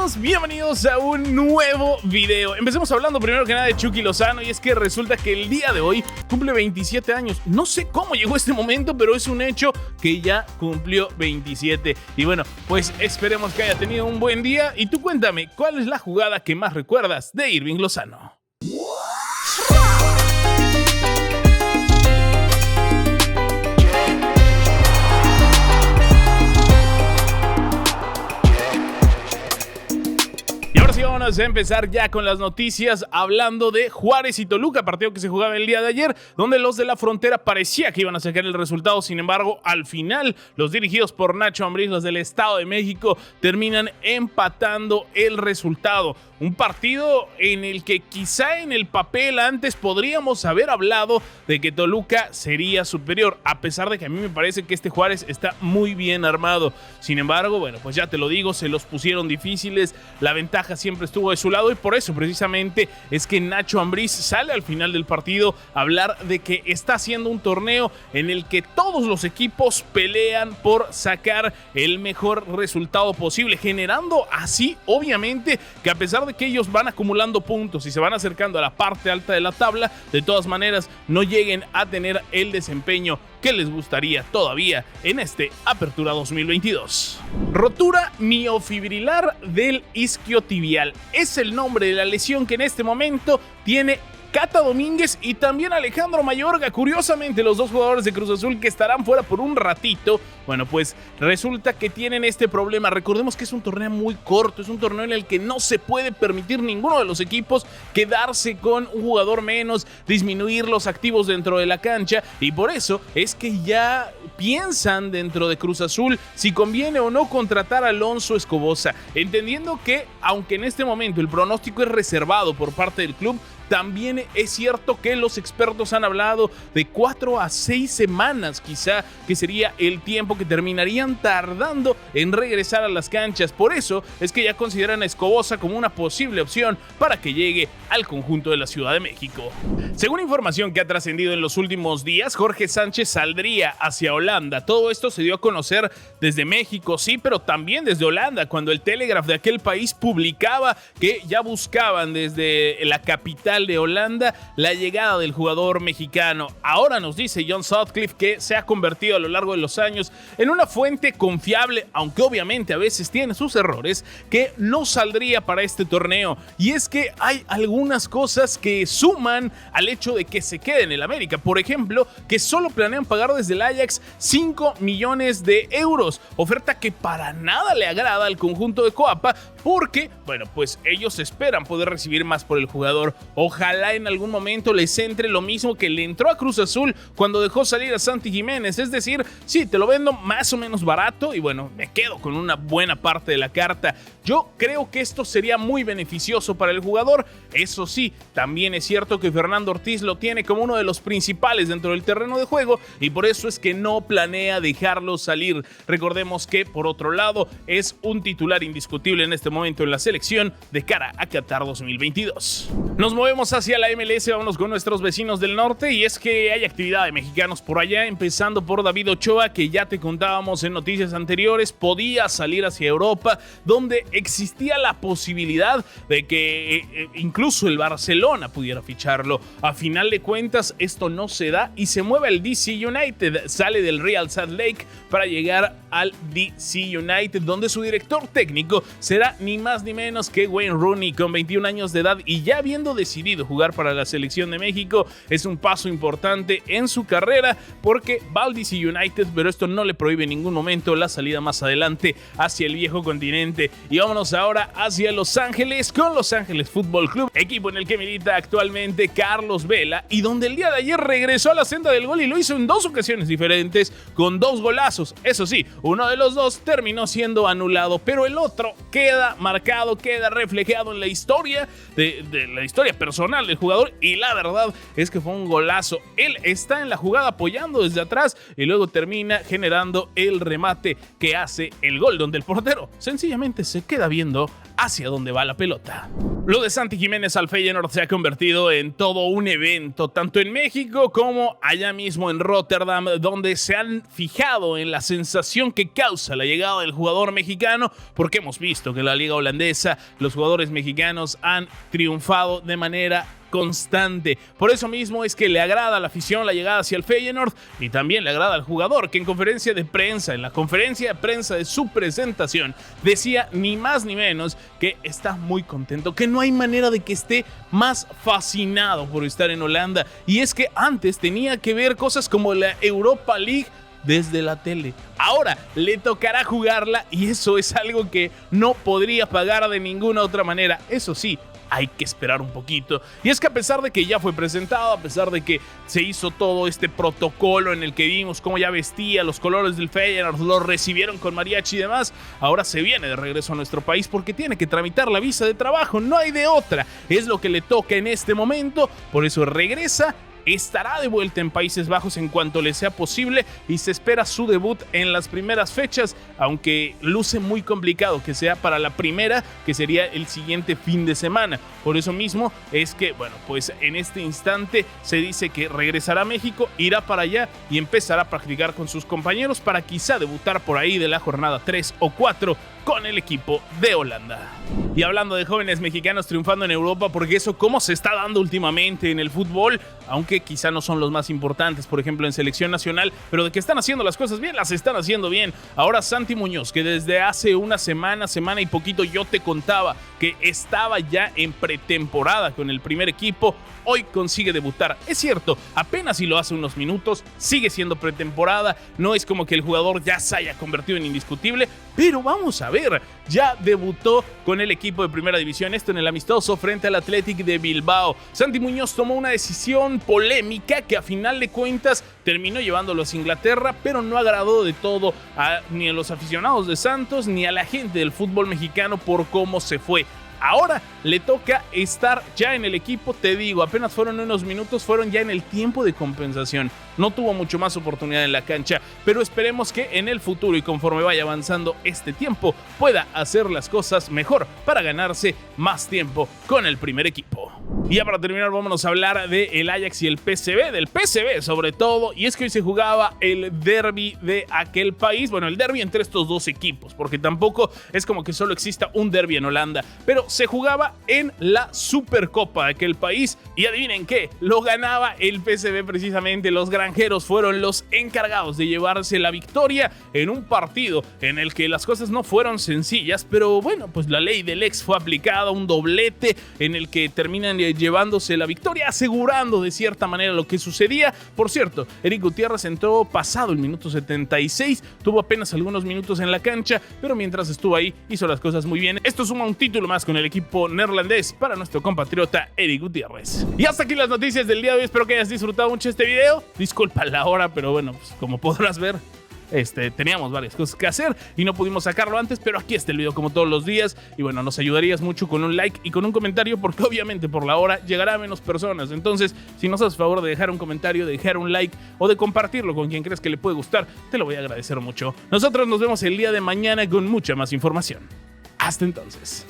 amigos? Bienvenidos a un nuevo video. Empecemos hablando primero que nada de Chucky Lozano, y es que resulta que el día de hoy cumple 27 años. No sé cómo llegó este momento, pero es un hecho que ya cumplió 27. Y bueno, pues esperemos que haya tenido un buen día. Y tú cuéntame, ¿cuál es la jugada que más recuerdas de Irving Lozano? Y vamos a empezar ya con las noticias hablando de Juárez y Toluca, partido que se jugaba el día de ayer, donde los de la frontera parecía que iban a sacar el resultado. Sin embargo, al final, los dirigidos por Nacho Ambriz, los del Estado de México, terminan empatando el resultado. Un partido en el que quizá en el papel antes podríamos haber hablado de que Toluca sería superior, a pesar de que a mí me parece que este Juárez está muy bien armado. Sin embargo, bueno, pues ya te lo digo, se los pusieron difíciles, la ventaja siempre estuvo de su lado, y por eso precisamente es que Nacho Ambriz sale al final del partido a hablar de que está haciendo un torneo en el que todos los equipos pelean por sacar el mejor resultado posible, generando así, obviamente, que a pesar de que ellos van acumulando puntos y se van acercando a la parte alta de la tabla, de todas maneras no lleguen a tener el desempeño que les gustaría todavía en este Apertura 2022. Rotura miofibrilar del isquiotibial es el nombre de la lesión que en este momento tiene Cata Domínguez y también Alejandro Mayorga. Curiosamente, los dos jugadores de Cruz Azul que estarán fuera por un ratito, bueno, pues resulta que tienen este problema. Recordemos que es un torneo muy corto, es un torneo en el que no se puede permitir ninguno de los equipos quedarse con un jugador menos, disminuir los activos dentro de la cancha, y por eso es que ya piensan dentro de Cruz Azul si conviene o no contratar a Alonso Escobosa, entendiendo que, aunque en este momento el pronóstico es reservado por parte del club, también es cierto que los expertos han hablado de 4 a 6 semanas quizá, que sería el tiempo que terminarían tardando en regresar a las canchas. Por eso es que ya consideran a Escobosa como una posible opción para que llegue al conjunto de la Ciudad de México. Según información que ha trascendido en los últimos días, Jorge Sánchez saldría hacia Holanda. Todo esto se dio a conocer desde México, sí, pero también desde Holanda, cuando el Telegraph de aquel país publicaba que ya buscaban desde la capital de Holanda la llegada del jugador mexicano. Ahora nos dice John Sutcliffe que se ha convertido a lo largo de los años en una fuente confiable, aunque obviamente a veces tiene sus errores, que no saldría para este torneo. Y es que hay algunas cosas que suman al hecho de que se quede en el América. Por ejemplo, que solo planean pagar desde el Ajax 5 millones de euros, oferta que para nada le agrada al conjunto de Coapa, porque, bueno, pues ellos esperan poder recibir más por el jugador. Ojalá en algún momento les entre lo mismo que le entró a Cruz Azul cuando dejó salir a Santi Jiménez, es decir, sí, te lo vendo más o menos barato y bueno, me quedo con una buena parte de la carta. Yo creo que esto sería muy beneficioso para el jugador. Eso sí, también es cierto que Fernando Ortiz lo tiene como uno de los principales dentro del terreno de juego, y por eso es que no planea dejarlo salir. Recordemos que, por otro lado, es un titular indiscutible en este momento en la selección de cara a Qatar 2022. Nos movemos hacia la MLS, vámonos con nuestros vecinos del norte, y es que hay actividad de mexicanos por allá, empezando por David Ochoa, que ya te contábamos en noticias anteriores, podía salir hacia Europa, donde existía la posibilidad de que incluso el Barcelona pudiera ficharlo. A final de cuentas, esto no se da y se mueve al DC United, sale del Real Salt Lake para llegar al DC United, donde su director técnico será ni más ni menos que Wayne Rooney, con 21 años de edad y ya habiendo decidido jugar para la selección de México. Es un paso importante en su carrera porque va al DC United, pero esto no le prohíbe en ningún momento la salida más adelante hacia el viejo continente. Y vámonos ahora hacia Los Ángeles con Los Ángeles Fútbol Club, equipo en el que milita actualmente Carlos Vela, y donde el día de ayer regresó a la senda del gol y lo hizo en 2 ocasiones diferentes con 2 golazos. Eso sí, uno de los 2 terminó siendo anulado, pero el otro queda marcado, queda reflejado en la historia de la historia personal del jugador, y la verdad es que fue un golazo. Él está en la jugada apoyando desde atrás y luego termina generando el remate que hace el gol, donde el portero sencillamente se queda viendo hacia dónde va la pelota. Lo de Santi Jiménez al Feyenoord se ha convertido en todo un evento, tanto en México como allá mismo en Rotterdam, donde se han fijado en la sensación que causa la llegada del jugador mexicano, porque hemos visto que en la liga holandesa los jugadores mexicanos han triunfado de manera constante. Por eso mismo es que le agrada a la afición la llegada hacia el Feyenoord y también le agrada al jugador, que en la conferencia de prensa de su presentación, decía ni más ni menos que está muy contento, que no hay manera de que esté más fascinado por estar en Holanda. Y es que antes tenía que ver cosas como la Europa League desde la tele. Ahora le tocará jugarla y eso es algo que no podría pagar de ninguna otra manera. Eso sí, hay que esperar un poquito. Y es que a pesar de que ya fue presentado, a pesar de que se hizo todo este protocolo en el que vimos cómo ya vestía los colores del Feyenoord, lo recibieron con mariachi y demás, ahora se viene de regreso a nuestro país porque tiene que tramitar la visa de trabajo. No hay de otra. Es lo que le toca en este momento. Por eso regresa. Estará de vuelta en Países Bajos en cuanto le sea posible y se espera su debut en las primeras fechas, aunque luce muy complicado que sea para la primera, que sería el siguiente fin de semana. Por eso mismo es que, bueno, pues en este instante se dice que regresará a México, irá para allá y empezará a practicar con sus compañeros para quizá debutar por ahí de la jornada 3 o 4 con el equipo de Holanda. Y hablando de jóvenes mexicanos triunfando en Europa, porque eso cómo se está dando últimamente en el fútbol, aunque quizá no son los más importantes, por ejemplo en selección nacional, pero de que están haciendo las cosas bien, las están haciendo bien. Ahora Santi Muñoz, que desde hace una semana y poquito yo te contaba que estaba ya en pretemporada con el primer equipo, hoy consigue debutar. Es cierto, apenas si lo hace unos minutos, sigue siendo pretemporada, no es como que el jugador ya se haya convertido en indiscutible, pero vamos a ver, ya debutó con el equipo de primera división, esto en el amistoso frente al Athletic de Bilbao. Santi Muñoz tomó una decisión polémica que a final de cuentas terminó llevándolos a Inglaterra, pero no agradó de todo ni a los aficionados de Santos ni a la gente del fútbol mexicano por cómo se fue. Ahora le toca estar ya en el equipo, te digo, apenas fueron unos minutos, fueron ya en el tiempo de compensación. No tuvo mucho más oportunidad en la cancha, pero esperemos que en el futuro y conforme vaya avanzando este tiempo pueda hacer las cosas mejor para ganarse más tiempo con el primer equipo. Y ya para terminar vámonos a hablar del Ajax y el PSV, del PSV sobre todo, y es que hoy se jugaba el derbi de aquel país, bueno, el derbi entre estos dos equipos, porque tampoco es como que solo exista un derbi en Holanda, pero se jugaba en la Supercopa de aquel país y adivinen qué, lo ganaba el PSV precisamente. Los granjeros fueron los encargados de llevarse la victoria en un partido en el que las cosas no fueron sencillas, pero bueno, pues la ley del ex fue aplicada, un doblete en el que terminan llevándose la victoria, asegurando de cierta manera lo que sucedía. Por cierto, Eric Gutiérrez entró pasado el minuto 76, tuvo apenas algunos minutos en la cancha, pero mientras estuvo ahí hizo las cosas muy bien. Esto suma un título más con el equipo neerlandés para nuestro compatriota Eric Gutiérrez. Y hasta aquí las noticias del día de hoy, espero que hayas disfrutado mucho este video. Disculpa la hora, pero bueno, pues como podrás ver, teníamos varias cosas que hacer y no pudimos sacarlo antes, pero aquí está el video como todos los días. Y bueno, nos ayudarías mucho con un like y con un comentario, porque obviamente por la hora llegará a menos personas. Entonces, si nos haces favor de dejar un comentario, de dejar un like o de compartirlo con quien crees que le puede gustar, te lo voy a agradecer mucho. Nosotros nos vemos el día de mañana con mucha más información. Hasta entonces.